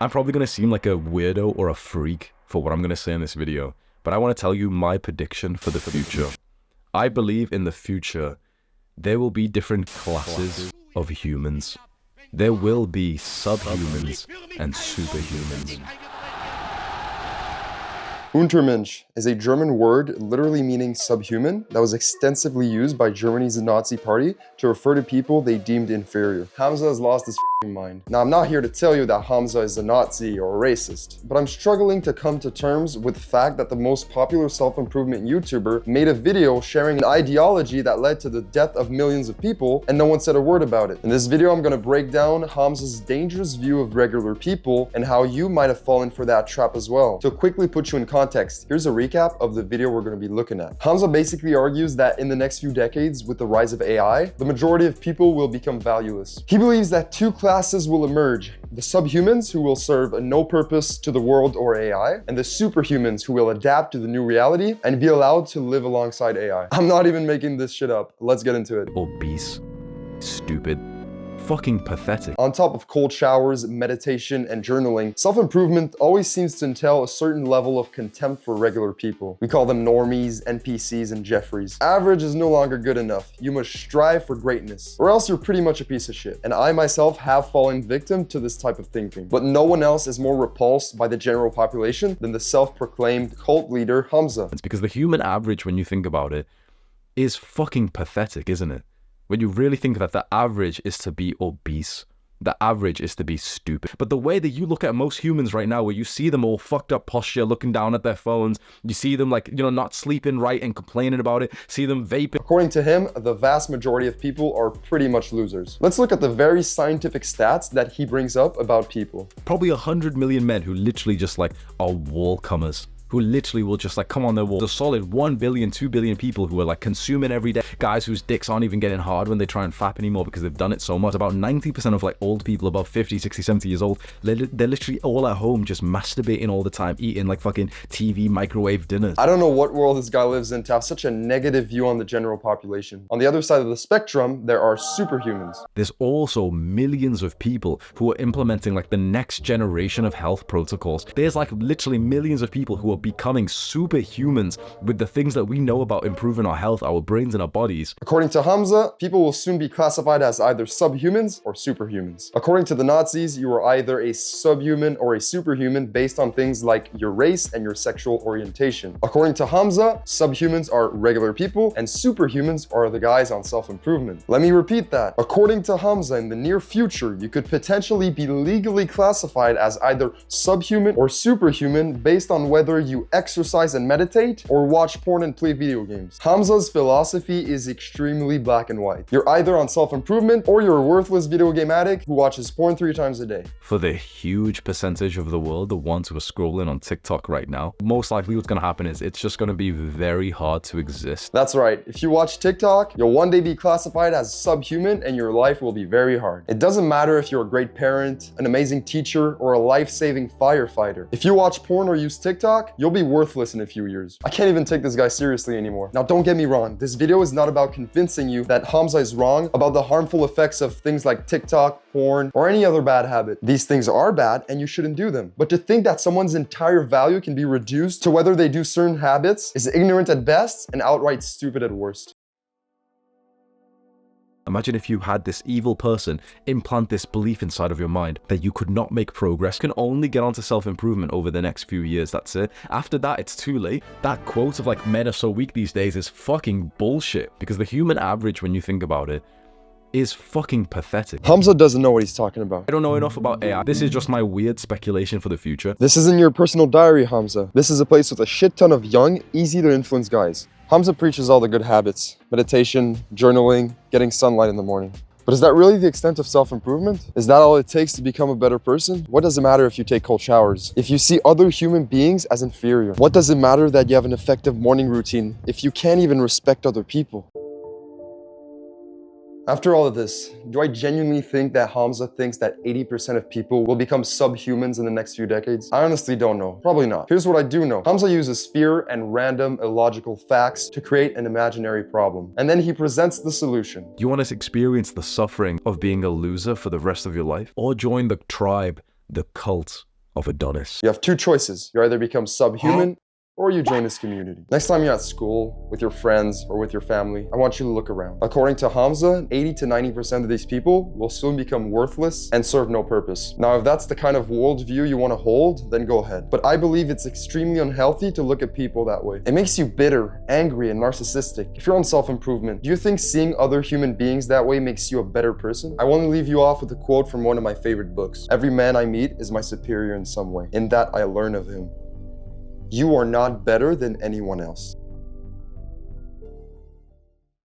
I'm probably going to seem like a weirdo or a freak for what I'm going to say in this video, but I want to tell you my prediction for the future. I believe in the future, there will be different classes of humans. There will be subhumans and superhumans. Untermensch is a German word literally meaning subhuman that was extensively used by Germany's Nazi party to refer to people they deemed inferior. Hamza has lost his mind. Now, I'm not here to tell you that Hamza is a Nazi or a racist, but I'm struggling to come to terms with the fact that the most popular self-improvement YouTuber made a video sharing an ideology that led to the death of millions of people, and no one said a word about it. In this video, I'm going to break down Hamza's dangerous view of regular people and how you might have fallen for that trap as well. To quickly put you in context, here's a recap of the video we're going to be looking at. Hamza basically argues that in the next few decades, with the rise of AI, the majority of people will become valueless. He believes that two classes will emerge: the subhumans, who will serve no purpose to the world or AI, and the superhumans, who will adapt to the new reality and be allowed to live alongside AI. I'm not even making this shit up. Let's get into it. Obese, stupid, fucking pathetic. On top of cold showers, meditation, and journaling, self-improvement always seems to entail a certain level of contempt for regular people. We call them normies, NPCs, and Jeffries. Average is no longer good enough. You must strive for greatness, or else you're pretty much a piece of shit. And I myself have fallen victim to this type of thinking. But no one else is more repulsed by the general population than the self-proclaimed cult leader Hamza. It's because the human average, when you think about it, is fucking pathetic, isn't it? When you really think that the average is to be obese, the average is to be stupid. But the way that you look at most humans right now, where you see them all fucked up posture, looking down at their phones, you see them like, not sleeping right and complaining about it, see them vaping. According to him, the vast majority of people are pretty much losers. Let's look at the very scientific stats that he brings up about people. Probably 100 million men who literally just like are wall comers, who literally will just like come on their wall. There's a solid 1 billion, 2 billion people who are like consuming every day. Guys whose dicks aren't even getting hard when they try and fap anymore because they've done it so much. About 90% of like old people above 50, 60, 70 years old, they're literally all at home just masturbating all the time, eating like fucking TV microwave dinners. I don't know what world this guy lives in to have such a negative view on the general population. On the other side of the spectrum, there are superhumans. There's also millions of people who are implementing like the next generation of health protocols. There's like literally millions of people who are becoming superhumans with the things that we know about improving our health, our brains, and our bodies. According to Hamza, people will soon be classified as either subhumans or superhumans. According to the Nazis, you are either a subhuman or a superhuman based on things like your race and your sexual orientation. According to Hamza, subhumans are regular people and superhumans are the guys on self-improvement. Let me repeat that. According to Hamza, in the near future, you could potentially be legally classified as either subhuman or superhuman based on whether you exercise and meditate or watch porn and play video games. Hamza's philosophy is extremely black and white. You're either on self-improvement or you're a worthless video game addict who watches porn 3 times a day. For the huge percentage of the world, the ones who are scrolling on TikTok right now, most likely what's going to happen is it's just going to be very hard to exist. That's right. If you watch TikTok, you'll one day be classified as subhuman and your life will be very hard. It doesn't matter if you're a great parent, an amazing teacher, or a life-saving firefighter. If you watch porn or use TikTok, you'll be worthless in a few years. I can't even take this guy seriously anymore. Now, don't get me wrong. This video is not about convincing you that Hamza is wrong about the harmful effects of things like TikTok, porn, or any other bad habit. These things are bad and you shouldn't do them. But to think that someone's entire value can be reduced to whether they do certain habits is ignorant at best and outright stupid at worst. Imagine if you had this evil person implant this belief inside of your mind that you could not make progress, can only get onto self-improvement over the next few years, that's it. After that, it's too late. That quote of like men are so weak these days is fucking bullshit, because the human average, when you think about it, is fucking pathetic. Hamza doesn't know what he's talking about. I don't know enough about AI. This is just my weird speculation for the future. This isn't your personal diary, Hamza. This is a place with a shit ton of young, easy to influence guys. Hamza preaches all the good habits: meditation, journaling, getting sunlight in the morning. But is that really the extent of self-improvement? Is that all it takes to become a better person? What does it matter if you take cold showers? If you see other human beings as inferior? What does it matter that you have an effective morning routine if you can't even respect other people? After all of this, do I genuinely think that Hamza thinks that 80% of people will become subhumans in the next few decades? I honestly don't know. Probably not. Here's what I do know. Hamza uses fear and random illogical facts to create an imaginary problem. And then he presents the solution. You want to experience the suffering of being a loser for the rest of your life? Or join the tribe, the cult of Adonis. You have two choices. You either become subhuman or you join this community. Next time you're at school, with your friends, or with your family, I want you to look around. According to Hamza, 80 to 90% of these people will soon become worthless and serve no purpose. Now, if that's the kind of worldview you want to hold, then go ahead. But I believe it's extremely unhealthy to look at people that way. It makes you bitter, angry, and narcissistic. If you're on self-improvement, do you think seeing other human beings that way makes you a better person? I want to leave you off with a quote from one of my favorite books. Every man I meet is my superior in some way. In that I learn of him. You are not better than anyone else.